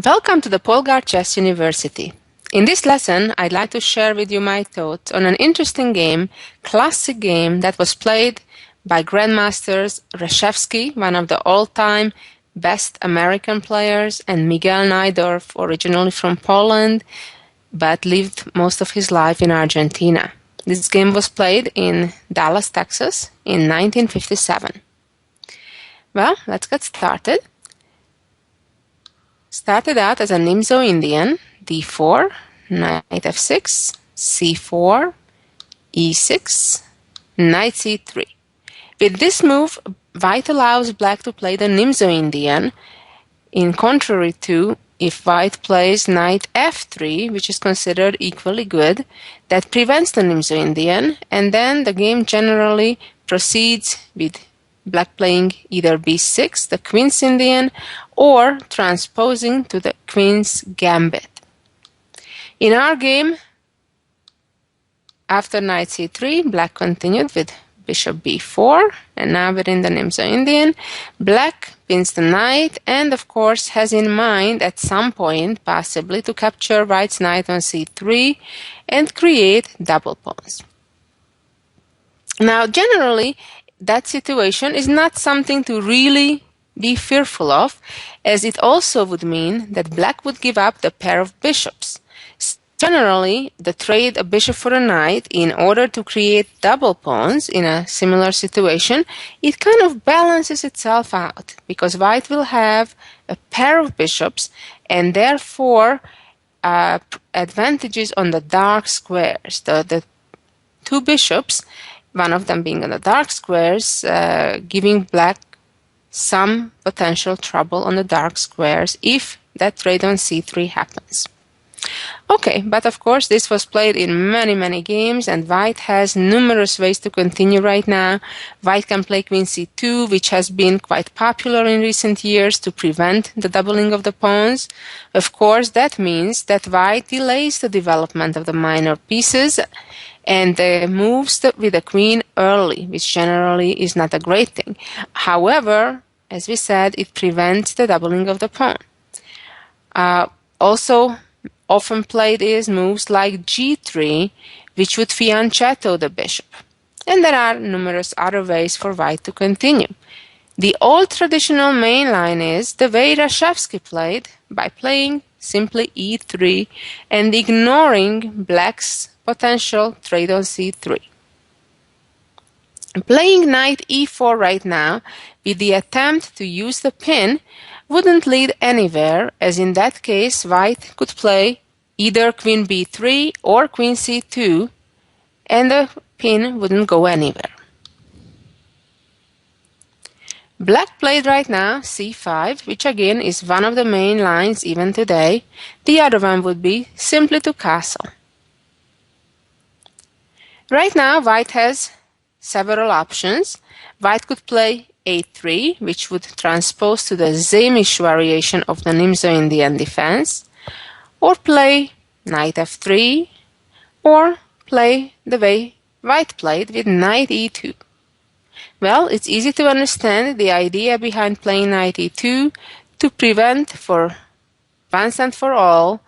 Welcome to the Polgar Chess University. In this lesson, I'd like to share with you my thoughts on an interesting game, classic game that was played by Grandmasters Reshevsky, one of the all-time best American players, and Miguel Najdorf, originally from Poland, but lived most of his life in Argentina. This game was played in Dallas, Texas in 1957. Well, let's get started. Started out as a Nimzo Indian, d4, knight f6, c4, e6, knight c3. With this move, white allows black to play the Nimzo Indian, in contrary to if white plays knight f3, which is considered equally good, that prevents the Nimzo Indian, and then the game generally proceeds with black playing either b6, the Queen's Indian, or transposing to the Queen's Gambit. In our game, after knight c3, black continued with bishop b4, and now we're in the Nimzo Indian. Black pins the knight and, of course, has in mind at some point, possibly, to capture white's knight on c3 and create double pawns. Now, generally, that situation is not something to really be fearful of, as it also would mean that black would give up the pair of bishops. Generally, the trade a bishop for a knight in order to create double pawns in a similar situation, it kind of balances itself out, because white will have a pair of bishops and therefore advantages on the dark squares. The two bishops, one of them being on the dark squares, giving black some potential trouble on the dark squares if that trade on c3 happens. Okay, but of course this was played in many games, and white has numerous ways to continue right now. White can play queen c2, which has been quite popular in recent years to prevent the doubling of the pawns. Of course, that means that white delays the development of the minor pieces and moves with the queen early, which generally is not a great thing. However, as we said, it prevents the doubling of the pawn. Also, often played is moves like g3, which would fianchetto the bishop. And there are numerous other ways for white to continue. The old traditional main line is the way Reshevsky played, by playing simply e3 and ignoring black's potential trade on c3. Playing knight e4 right now, with the attempt to use the pin, wouldn't lead anywhere, as in that case white could play either queen b3 or queen c2, and the pin wouldn't go anywhere. Black played right now c5, which again is one of the main lines even today. The other one would be simply to castle. Right now white has several options. White could play a3, which would transpose to the Zamish variation of the Nimzo Indian defense, or play knight f3, or play the way white played with knight e2. Well, it's easy to understand the idea behind playing knight e2 to prevent for once and for all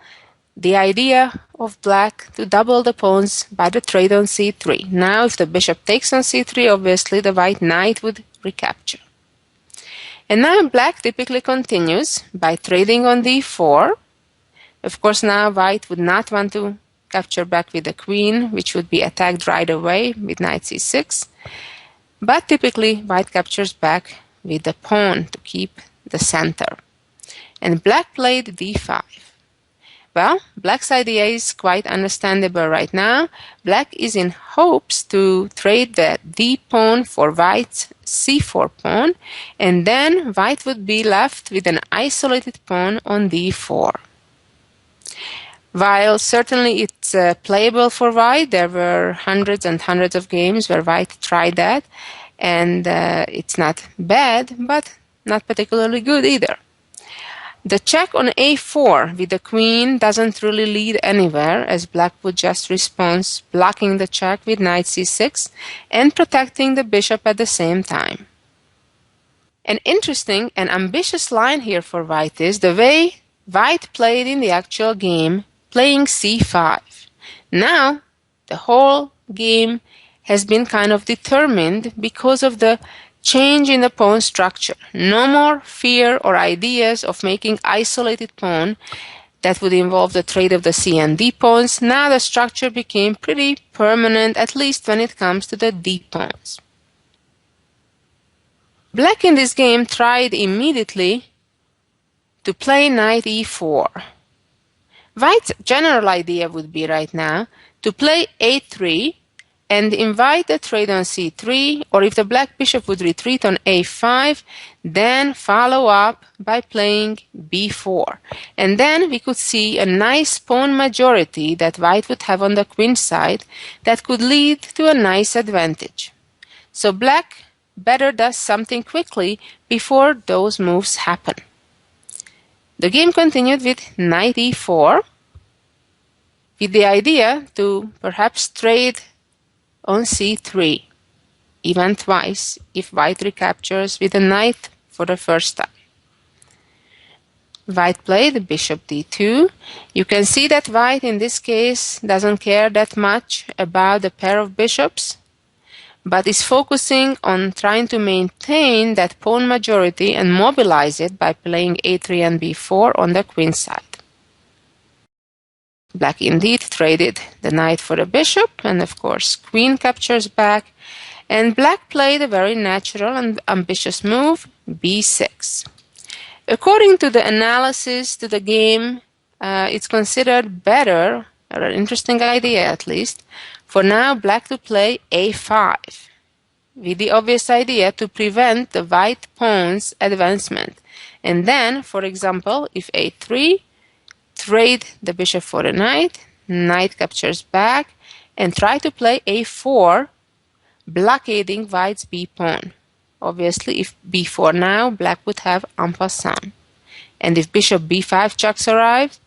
the idea of black to double the pawns by the trade on c3. Now, if the bishop takes on c3, obviously the white knight would recapture. And now black typically continues by trading on d4. Of course, now white would not want to capture back with the queen, which would be attacked right away with knight c6. But typically, white captures back with the pawn to keep the center. And black played d5. Well, black's idea is quite understandable right now. Black is in hopes to trade the d pawn for white's c4 pawn, and then white would be left with an isolated pawn on d4. While certainly it's playable for white, there were hundreds and hundreds of games where white tried that, and it's not bad, but not particularly good either. The check on a4 with the queen doesn't really lead anywhere, as black would just respond blocking the check with knight c6 and protecting the bishop at the same time. An interesting and ambitious line here for white is the way White played in the actual game, playing c5. Now, the whole game has been kind of determined because of the change in the pawn structure. No more fear or ideas of making isolated pawn that would involve the trade of the c and d pawns. Now the structure became pretty permanent, at least when it comes to the d pawns. Black in this game tried immediately to play knight e4. White's general idea would be right now to play a3 and invite the trade on c3, or if the black bishop would retreat on a5, then follow up by playing b4. And then we could see a nice pawn majority that white would have on the queen side that could lead to a nice advantage. So black better does something quickly before those moves happen. The game continued with knight e4, with the idea to perhaps trade on c3, even twice, if white recaptures with a knight for the first time. White played bishop d2. You can see that white in this case doesn't care that much about the pair of bishops, but is focusing on trying to maintain that pawn majority and mobilize it by playing a3 and b4 on the queen side. Black indeed traded the knight for the bishop, and of course queen captures back, and black played a very natural and ambitious move, b6. According to the analysis to the game, it's considered better, or an interesting idea at least, for now black to play a5, with the obvious idea to prevent the white pawn's advancement. And then, for example, if a3, trade the bishop for the knight, knight captures back, and try to play a4, blockading white's b pawn. Obviously, if b4 now, black would have en passant. And if bishop b5 checks arrives,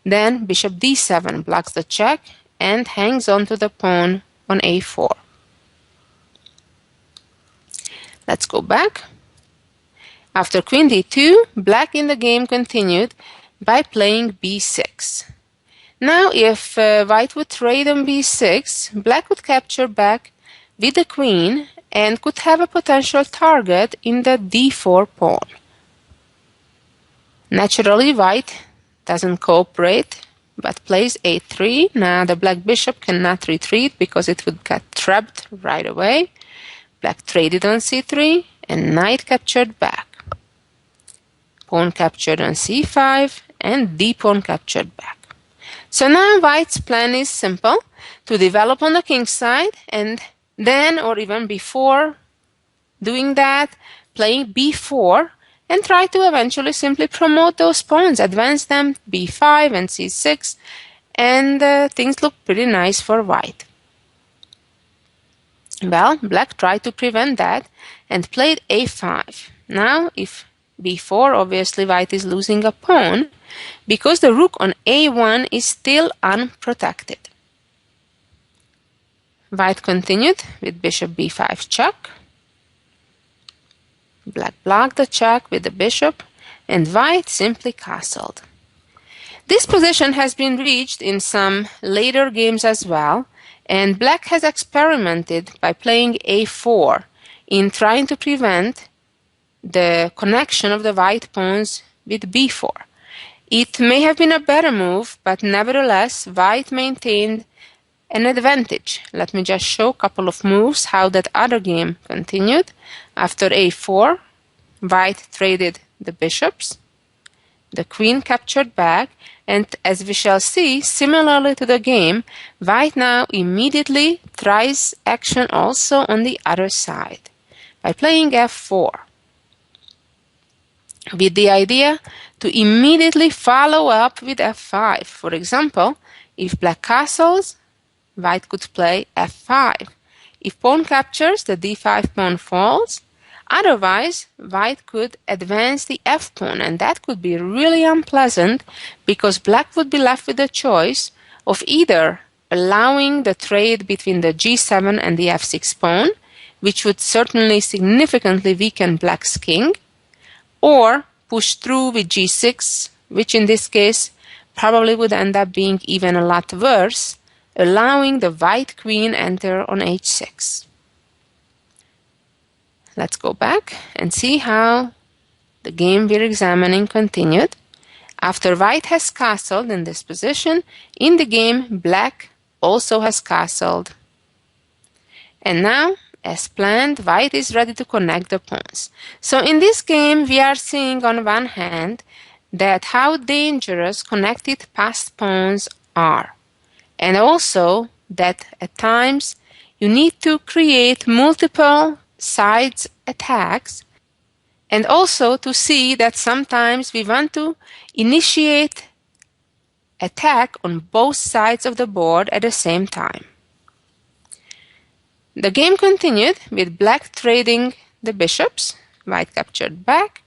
then bishop d7 blocks the check and hangs on to the pawn on a4. Let's go back. After queen d2, black in the game continued by playing b6. Now if white would trade on b6, black would capture back with the queen and could have a potential target in the d4 pawn. Naturally, white doesn't cooperate but plays a3. Now the black bishop cannot retreat because it would get trapped right away. Black traded on c3 and knight captured back. Pawn captured on c5 and d pawn captured back. So now white's plan is simple: to develop on the king side, and then, or even before doing that, playing b4 and try to eventually simply promote those pawns, advance them b5 and c6, and things look pretty nice for white. Well, black tried to prevent that and played a5. Now, if b4, obviously white is losing a pawn because the rook on a1 is still unprotected. White continued with bishop b5 check. Black blocked the check with the bishop, and white simply castled. This position has been reached in some later games as well, and black has experimented by playing a4 in trying to prevent the connection of the white pawns with b4. It may have been a better move, but nevertheless white maintained an advantage. Let me just show a couple of moves how that other game continued. After a4, white traded the bishops, the queen captured back, and as we shall see, similarly to the game, white now immediately tries action also on the other side by playing f4, with the idea to immediately follow up with f5. For example, if black castles, white could play f5. If pawn captures, the d5 pawn falls. Otherwise, white could advance the f pawn, and that could be really unpleasant because black would be left with the choice of either allowing the trade between the g7 and the f6 pawn, which would certainly significantly weaken black's king, or push through with g6 which in this case probably would end up being even a lot worse, allowing the white queen enter on h6. Let's go back and see how the game we're examining continued. After white has castled in this position, in the game black also has castled. And now, as planned, white is ready to connect the pawns. So in this game, we are seeing on one hand that how dangerous connected passed pawns are. And also that at times you need to create multiple sides attacks, and also to see that sometimes we want to initiate attack on both sides of the board at the same time. The game continued with black trading the bishops, white captured back,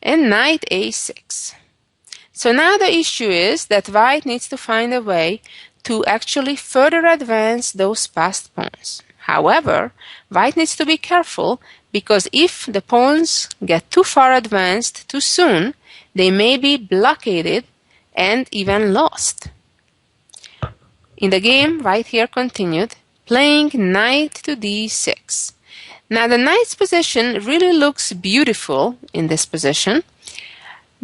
and knight a6. So now the issue is that white needs to find a way to actually further advance those passed pawns. However, white needs to be careful because if the pawns get too far advanced too soon, they may be blockaded and even lost. In the game, white here continued, playing knight to d6. Now the knight's position really looks beautiful in this position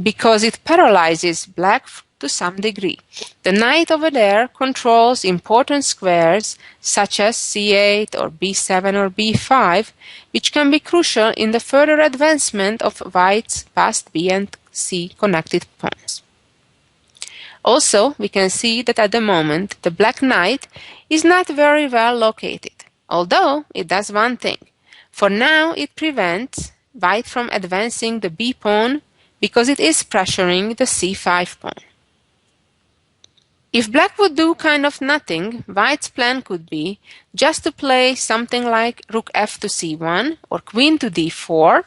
because it paralyzes black to some degree. The knight over there controls important squares such as c8 or b7 or b5, which can be crucial in the further advancement of white's past b and c connected pawns. Also, we can see that at the moment the black knight is not very well located, although it does one thing. For now, it prevents white from advancing the b pawn because it is pressuring the c5 pawn. If black would do kind of nothing, white's plan could be just to play something like rook f to c1 or queen to d4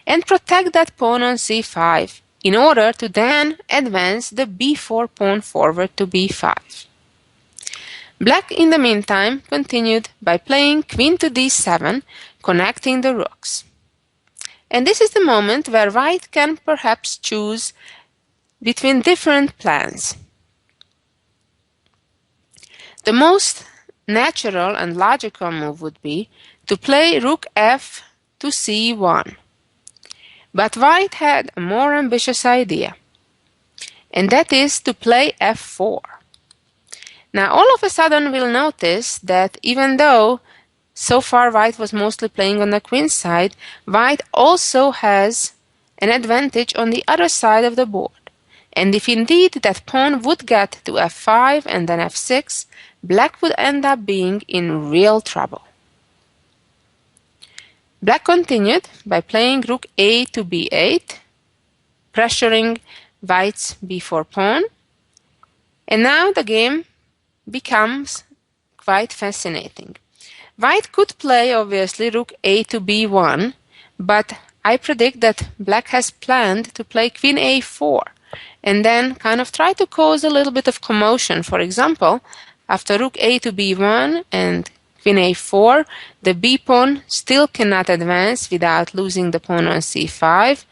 and protect that pawn on c5 in order to then advance the b4 pawn forward to b5. Black in the meantime continued by playing queen to d7, connecting the rooks. And this is the moment where white can perhaps choose between different plans. The most natural and logical move would be to play rook f to c1. But white had a more ambitious idea, and that is to play f4. Now all of a sudden we'll notice that even though so far white was mostly playing on the queen side, white also has an advantage on the other side of the board. And if indeed that pawn would get to f5 and then f6, black would end up being in real trouble. Black continued by playing rook a to b8, pressuring white's b4 pawn, and now the game becomes quite fascinating. White could play obviously rook a to b1, but I predict that black has planned to play queen a4 and then kind of try to cause a little bit of commotion. For example, after rook a to b1 and queen a4, the b pawn still cannot advance without losing the pawn on c5.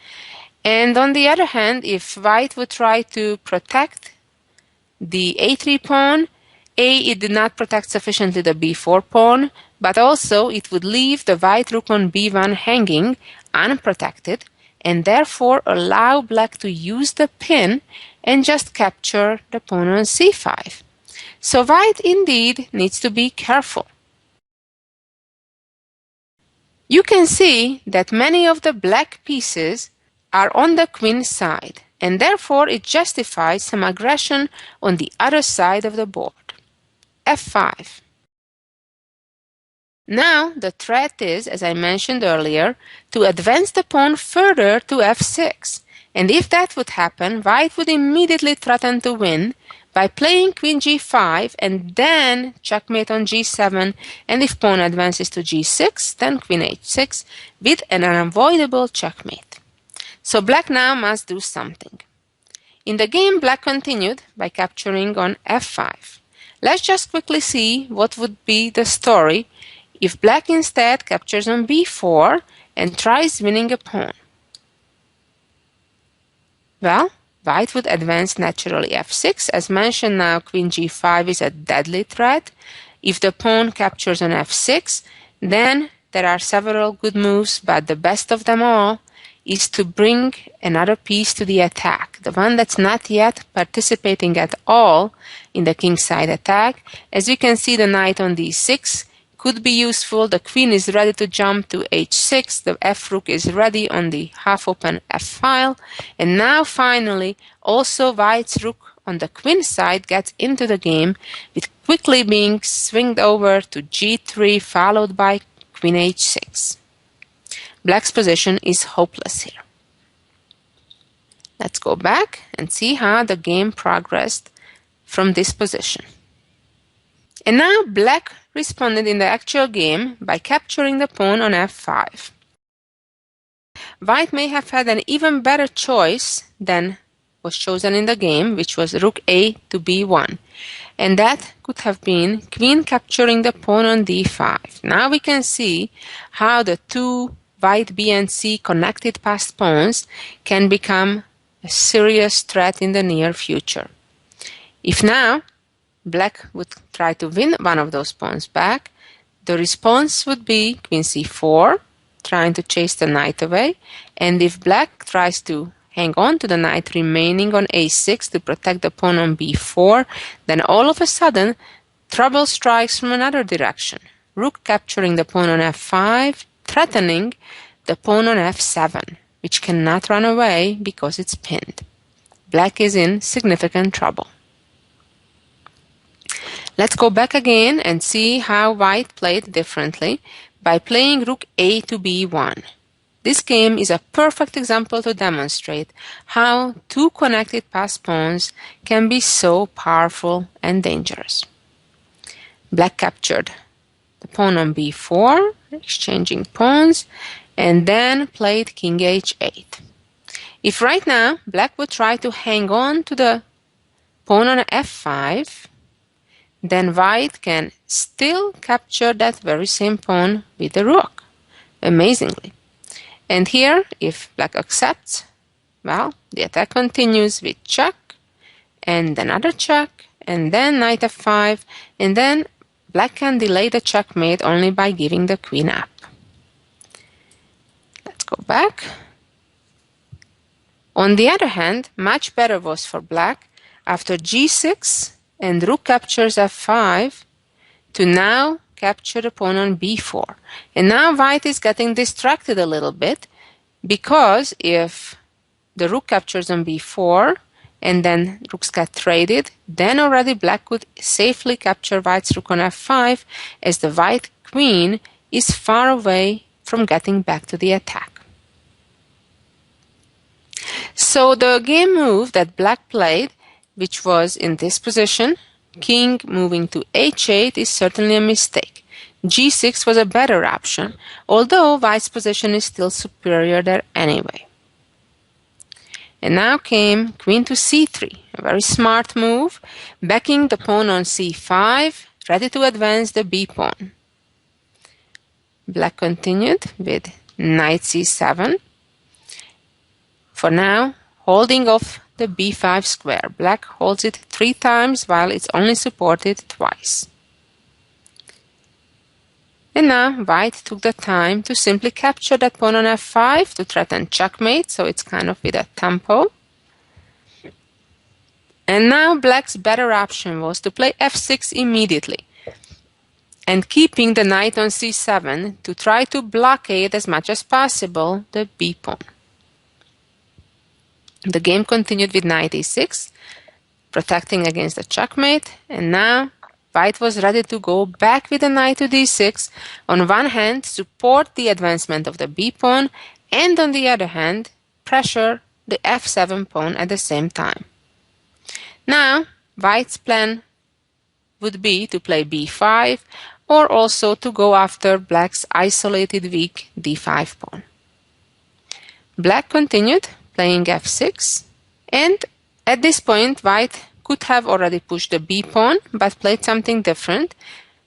And on the other hand, if white would try to protect the a3 pawn, it did not protect sufficiently the b4 pawn, but also it would leave the white rook on b1 hanging unprotected and therefore allow black to use the pin and just capture the pawn on c5. So white indeed needs to be careful. You can see that many of the black pieces are on the queen side, and therefore it justifies some aggression on the other side of the board. f5. Now the threat is, as I mentioned earlier, to advance the pawn further to f6, and if that would happen, white would immediately threaten to win by playing queen g5 and then checkmate on g7, and if pawn advances to g6, then queen h6 with an unavoidable checkmate. So black now must do something. In the game, black continued by capturing on f5. Let's just quickly see what would be the story if black instead captures on b4 and tries winning a pawn. Well, White would advance naturally f6. As mentioned now, queen g5 is a deadly threat. If the pawn captures on f6, then there are several good moves, but the best of them all is to bring another piece to the attack, the one that's not yet participating at all in the kingside attack. As you can see, the knight on d6 could be useful. The queen is ready to jump to h6. The f-rook is ready on the half-open f-file. And now finally, also white's rook on the queen side gets into the game, with quickly being swinged over to g3, followed by queen h6. Black's position is hopeless here. Let's go back and see how the game progressed from this position. And now Black responded in the actual game by capturing the pawn on f5. White may have had an even better choice than was chosen in the game, which was rook a to b1. And that could have been queen capturing the pawn on d5. Now we can see how the two white b and c connected passed pawns can become a serious threat in the near future. If now Black would try to win one of those pawns back, the response would be queen c4, trying to chase the knight away, and if Black tries to hang on to the knight remaining on a6 to protect the pawn on b4, then all of a sudden trouble strikes from another direction. Rook capturing the pawn on f5, threatening the pawn on f7, which cannot run away because it's pinned. Black is in significant trouble. Let's go back again and see how White played differently by playing rook a to b1. This game is a perfect example to demonstrate how two connected passed pawns can be so powerful and dangerous. Black captured the pawn on b4, exchanging pawns, and then played king h8. If right now Black would try to hang on to the pawn on f5, then White can still capture that very same pawn with the rook, amazingly. And here, if Black accepts, well, the attack continues with check, and another check, and then knight f5, and then Black can delay the checkmate only by giving the queen up. Let's go back. On the other hand, much better was for Black after g6 and rook captures f5 to now capture the pawn on b4. And now White is getting distracted a little bit, because if the rook captures on b4 and then rooks get traded, then already Black could safely capture White's rook on f5, as the White queen is far away from getting back to the attack. So the game move that Black played, which was in this position, king moving to h8, is certainly a mistake. g6 was a better option, although White's position is still superior there anyway. And now came queen to c3, a very smart move, backing the pawn on c5, ready to advance the b pawn. Black continued with knight c7. For now, holding off the b5 square. Black holds it 3 times while it's only supported twice. And now White took the time to simply capture that pawn on f5 to threaten checkmate, so it's kind of with a tempo. And now Black's better option was to play f6 immediately, and keeping the knight on c7 to try to blockade as much as possible the b pawn. The game continued with knight e6, protecting against the checkmate, and now White was ready to go back with the knight to d6, on one hand support the advancement of the b pawn, and on the other hand pressure the f7 pawn at the same time. Now White's plan would be to play b5, or also to go after Black's isolated weak d5 pawn. Black continued playing f6, and at this point White could have already pushed the b pawn, but played something different.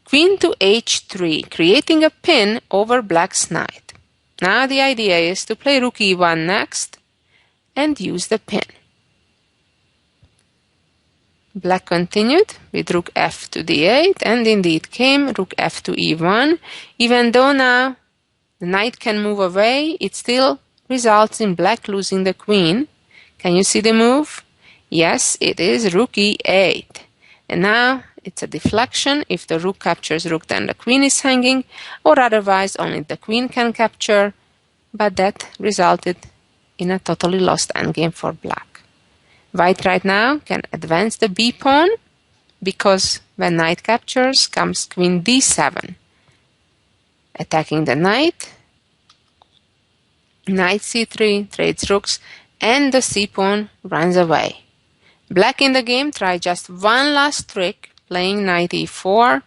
Queen to h3, creating a pin over Black's knight. Now the idea is to play rook e1 next and use the pin. Black continued with rook f to d8, and indeed came rook f to e1. Even though now the knight can move away, it still results in black losing the queen. Can you see the move? Yes, it is rook e8. And now it's a deflection. If the rook captures rook, then the queen is hanging, or otherwise only the queen can capture, but that resulted in a totally lost endgame for black. White right now can advance the b pawn, because when knight captures comes queen d7. Attacking the knight, knight c3 trades rooks, and the c pawn runs away. Black in the game tried just one last trick, playing knight e4,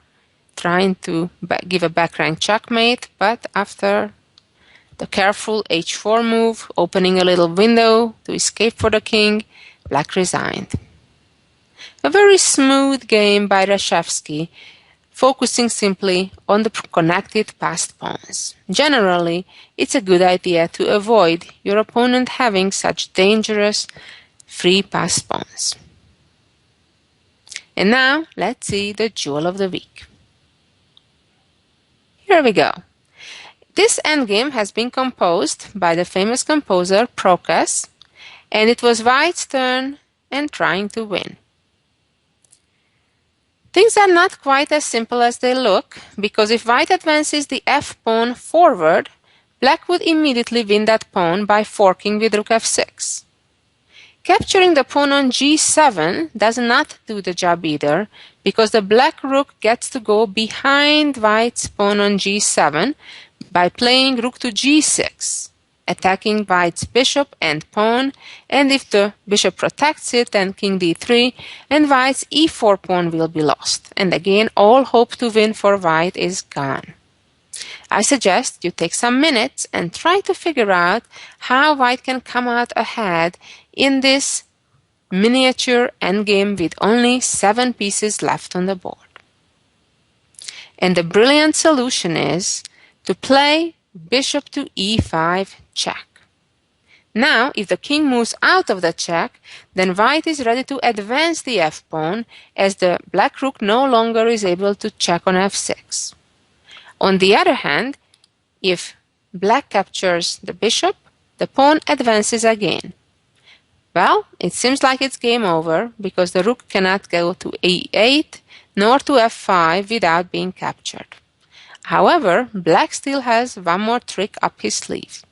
trying to give a back rank checkmate, but after the careful h4 move, opening a little window to escape for the king, black resigned. A very smooth game by Reshevsky, focusing simply on the connected passed pawns. Generally, it's a good idea to avoid your opponent having such dangerous free passed pawns. And now, let's see the jewel of the week. Here we go. This endgame has been composed by the famous composer Procas, and it was White's turn and trying to win. Things are not quite as simple as they look, because if White advances the f-pawn forward, Black would immediately win that pawn by forking with rook f6. Capturing the pawn on g7 does not do the job either, because the black rook gets to go behind White's pawn on g7 by playing rook to g6. Attacking White's bishop and pawn, and if the bishop protects it, then king d3, and White's e4 pawn will be lost. And again, all hope to win for White is gone. I suggest you take some minutes and try to figure out how White can come out ahead in this miniature endgame with only 7 pieces left on the board. And the brilliant solution is to play bishop to e5 check. Now, if the king moves out of the check, then White is ready to advance the f-pawn, as the black rook no longer is able to check on f6. On the other hand, if black captures the bishop, the pawn advances again. Well, it seems like it's game over, because the rook cannot go to e8 nor to f5 without being captured. However, black still has one more trick up his sleeve,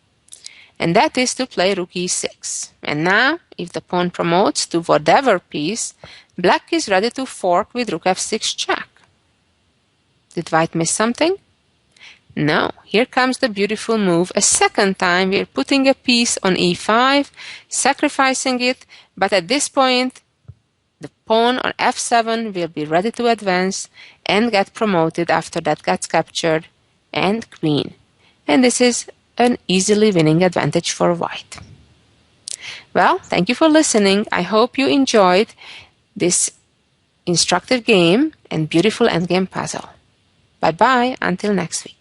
and that is to play rook e6. And now, if the pawn promotes to whatever piece, black is ready to fork with rook f6 check. Did White miss something? No, here comes the beautiful move. A second time we're putting a piece on e5, sacrificing it, but at this point the pawn on f7 will be ready to advance and get promoted after that gets captured, and queen. And this is an easily winning advantage for White. Well, thank you for listening. I hope you enjoyed this instructive game and beautiful endgame puzzle. Bye-bye until next week.